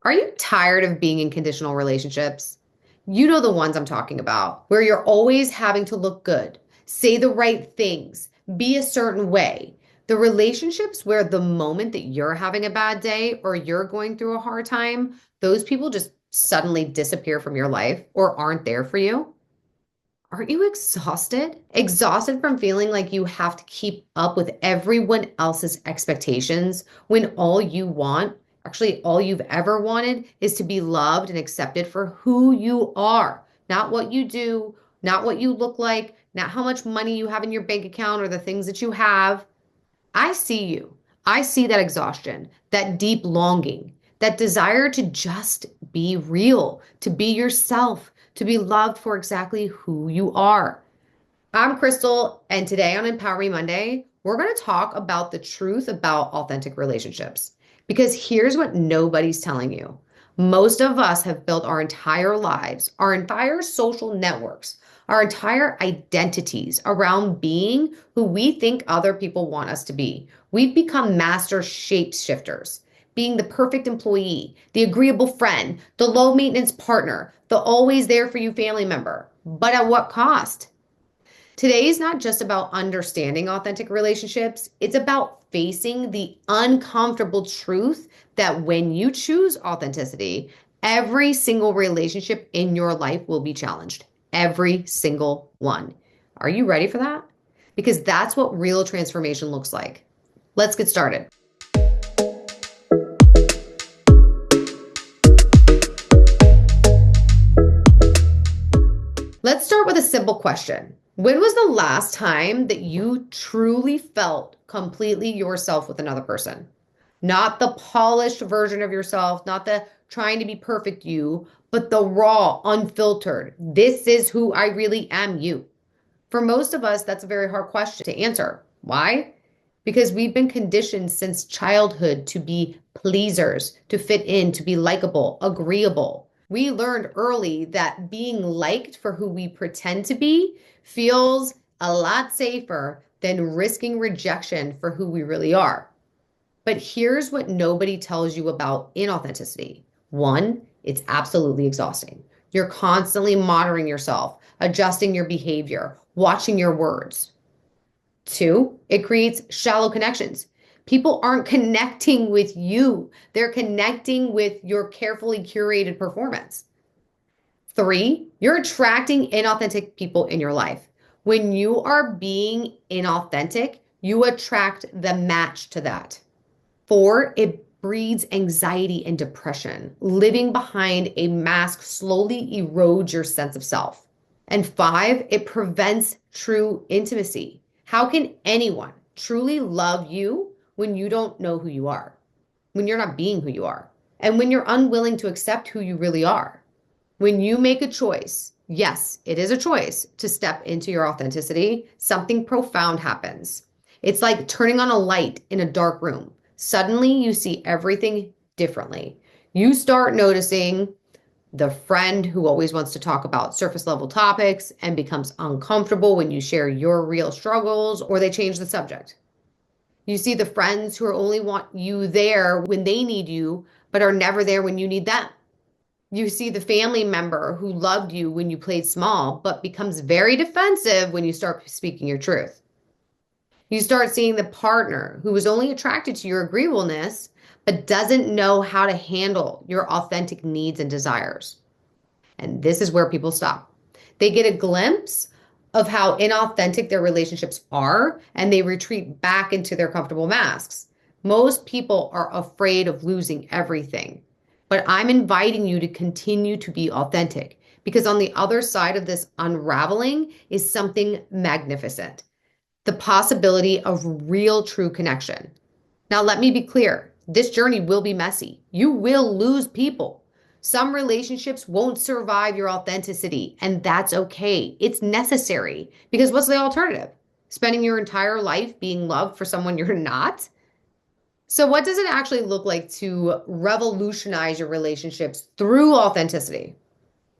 Are you tired of being in conditional relationships? You know the ones I'm talking about, where you're always having to look good, say the right things, be a certain way. The relationships where the moment that you're having a bad day or you're going through a hard time, those people just suddenly disappear from your life or aren't there for you. Aren't you exhausted? Exhausted from feeling like you have to keep up with everyone else's expectations when all you want, actually, all you've ever wanted, is to be loved and accepted for who you are, not what you do, not what you look like, not how much money you have in your bank account or the things that you have. I see you. I see that exhaustion, that deep longing, that desire to just be real, to be yourself, to be loved for exactly who you are. I'm Crystal, and today on Empower Me Monday, we're going to talk about the truth about authentic relationships. Because here's what nobody's telling you. Most of us have built our entire lives, our entire social networks, our entire identities around being who we think other people want us to be. We've become master shapeshifters, being the perfect employee, the agreeable friend, the low maintenance partner, the always there for you family member. But at what cost? Today is not just about understanding authentic relationships, it's about facing the uncomfortable truth that when you choose authenticity, every single relationship in your life will be challenged. Every single one. Are you ready for that? Because that's what real transformation looks like. Let's get started. Let's start with a simple question. When was the last time that you truly felt completely yourself with another person? Not the polished version of yourself, not the trying to be perfect you, but the raw, unfiltered, this is who I really am you. For most of us, that's a very hard question to answer. Why? Because we've been conditioned since childhood to be pleasers, to fit in, to be likable, agreeable. We learned early that being liked for who we pretend to be feels a lot safer than risking rejection for who we really are. But here's what nobody tells you about inauthenticity. One, it's absolutely exhausting. You're constantly monitoring yourself, adjusting your behavior, watching your words. Two, it creates shallow connections. People aren't connecting with you, they're connecting with your carefully curated performance. Three, you're attracting inauthentic people in your life. When you are being inauthentic, you attract the match to that. Four, it breeds anxiety and depression. Living behind a mask slowly erodes your sense of self. And five, it prevents true intimacy. How can anyone truly love you when you don't know who you are, when you're not being who you are, and when you're unwilling to accept who you really are? When you make a choice, yes, it is a choice to step into your authenticity, something profound happens. It's like turning on a light in a dark room. Suddenly you see everything differently. You start noticing the friend who always wants to talk about surface level topics and becomes uncomfortable when you share your real struggles or they change the subject. You see the friends who only want you there when they need you, but are never there when you need them. You see the family member who loved you when you played small, but becomes very defensive when you start speaking your truth. You start seeing the partner who was only attracted to your agreeableness, but doesn't know how to handle your authentic needs and desires. And this is where people stop. They get a glimpse of how inauthentic their relationships are, and they retreat back into their comfortable masks. Most people are afraid of losing everything. But I'm inviting you to continue to be authentic because on the other side of this unraveling is something magnificent, the possibility of real true connection. Now, let me be clear. This journey will be messy. You will lose people. Some relationships won't survive your authenticity, and that's okay. It's necessary because what's the alternative? Spending your entire life being loved for someone you're not? So, what does it actually look like to revolutionize your relationships through authenticity?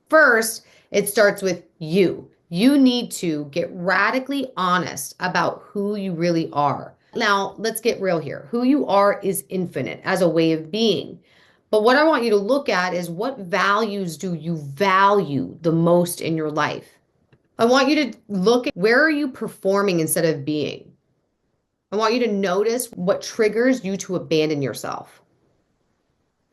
First, it starts with you. You need to get radically honest about who you really are. Now, let's get real here. Who you are is infinite as a way of being, But what I want you to look at is what values do you value the most in your life? I want you to look at where are you performing instead of being? I want you to notice what triggers you to abandon yourself.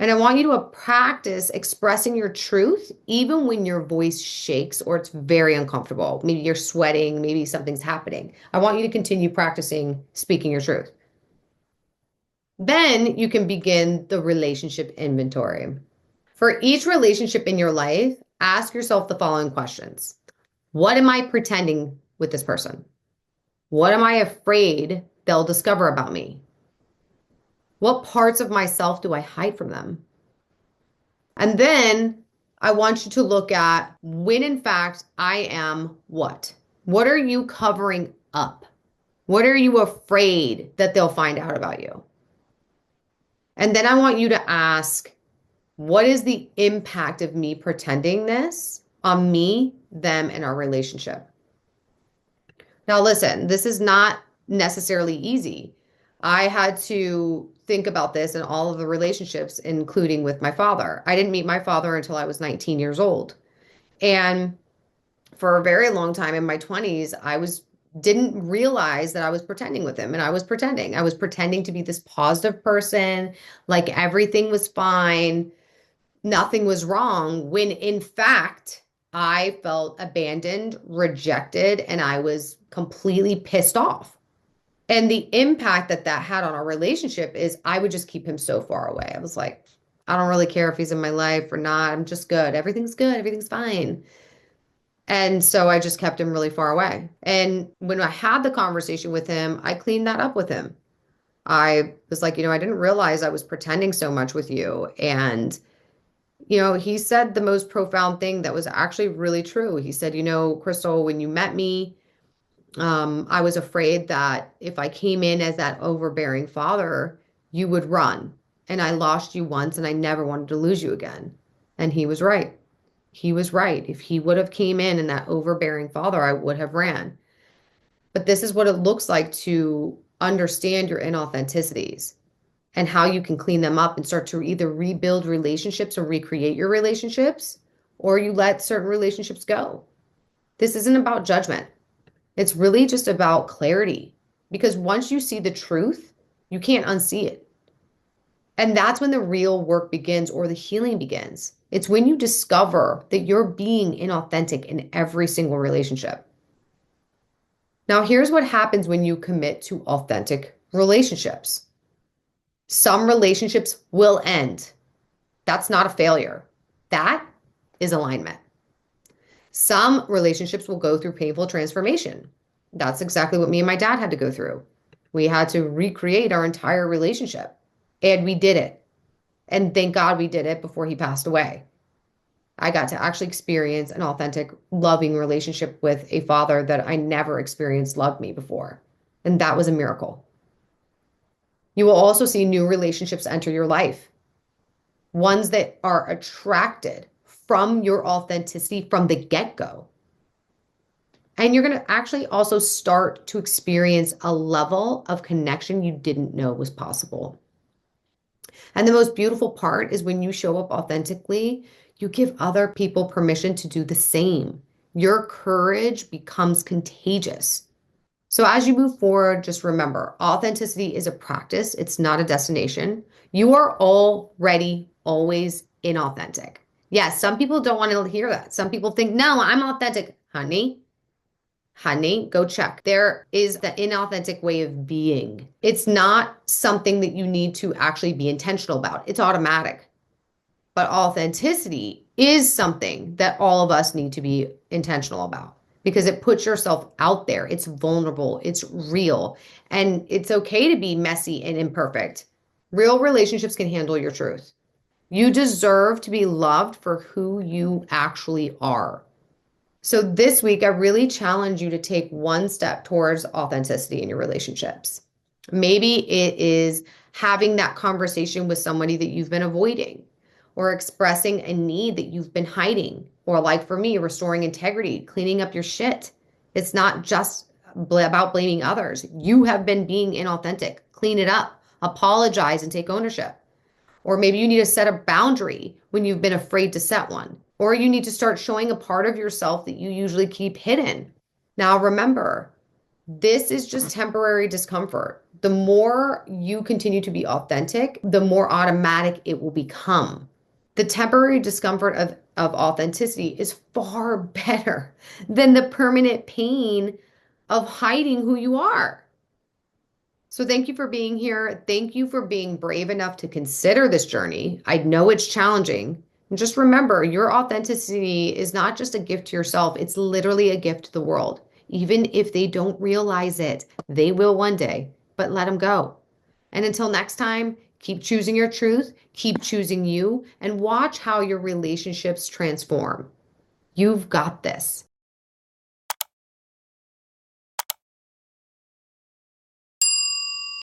And I want you to practice expressing your truth even when your voice shakes or it's very uncomfortable. Maybe you're sweating, maybe something's happening. I want you to continue practicing speaking your truth. Then you can begin the relationship inventory. For each relationship in your life, ask yourself the following questions. What am I pretending with this person? What am I afraid they'll discover about me? What parts of myself do I hide from them? And then I want you to look at when in fact I am what? What are you covering up? What are you afraid that they'll find out about you? And then I want you to ask, what is the impact of me pretending this on me, them, and our relationship? Now, listen, this is not necessarily easy. I had to think about this in all of the relationships, including with my father. I didn't meet my father until I was 19 years old. And for a very long time in my 20s, didn't realize that I was pretending with him, and I was pretending. I was pretending to be this positive person, like everything was fine, nothing was wrong, when in fact, I felt abandoned, rejected, and I was completely pissed off. And the impact that that had on our relationship is I would just keep him so far away. I was like, I don't really care if he's in my life or not. I'm just good. Everything's good. Everything's fine. And so I just kept him really far away. And when I had the conversation with him, I cleaned that up with him. I was like, I didn't realize I was pretending so much with you. And, he said the most profound thing that was actually really true. He said, Crystal, when you met me, I was afraid that if I came in as that overbearing father, you would run. And I lost you once and I never wanted to lose you again. And he was right. He was right. If he would have came in that overbearing father, I would have ran. But this is what it looks like to understand your inauthenticities and how you can clean them up and start to either rebuild relationships or recreate your relationships, or you let certain relationships go. This isn't about judgment. It's really just about clarity, because once you see the truth, you can't unsee it. And that's when the real work begins, or the healing begins. It's when you discover that you're being inauthentic in every single relationship. Now, here's what happens when you commit to authentic relationships. Some relationships will end. That's not a failure. That is alignment. Some relationships will go through painful transformation. That's exactly what me and my dad had to go through. We had to recreate our entire relationship, and we did it. And thank God we did it before he passed away. I got to actually experience an authentic, loving relationship with a father that I never experienced loved me before. And that was a miracle. You will also see new relationships enter your life, ones that are attracted from your authenticity from the get-go. And you're going to actually also start to experience a level of connection you didn't know was possible. And the most beautiful part is when you show up authentically, you give other people permission to do the same. Your courage becomes contagious. So as you move forward, just remember, authenticity is a practice. It's not a destination. You are already always inauthentic. Yes, some people don't want to hear that. Some people think, no, I'm authentic. Honey, go check. There is the inauthentic way of being. It's not something that you need to actually be intentional about. It's automatic. But authenticity is something that all of us need to be intentional about, because it puts yourself out there. It's vulnerable. It's real. And it's okay to be messy and imperfect. Real relationships can handle your truth. You deserve to be loved for who you actually are. So this week, I really challenge you to take one step towards authenticity in your relationships. Maybe it is having that conversation with somebody that you've been avoiding, or expressing a need that you've been hiding, or like for me, restoring integrity, cleaning up your shit. It's not just about blaming others. You have been being inauthentic. Clean it up, apologize, and take ownership. Or maybe you need to set a boundary when you've been afraid to set one. Or you need to start showing a part of yourself that you usually keep hidden. Now, remember, this is just temporary discomfort. The more you continue to be authentic, the more automatic it will become. The temporary discomfort of authenticity is far better than the permanent pain of hiding who you are. So thank you for being here. Thank you for being brave enough to consider this journey. I know it's challenging. And just remember, your authenticity is not just a gift to yourself, it's literally a gift to the world. Even if they don't realize it, they will one day, but let them go. And until next time, keep choosing your truth, keep choosing you, and watch how your relationships transform. You've got this.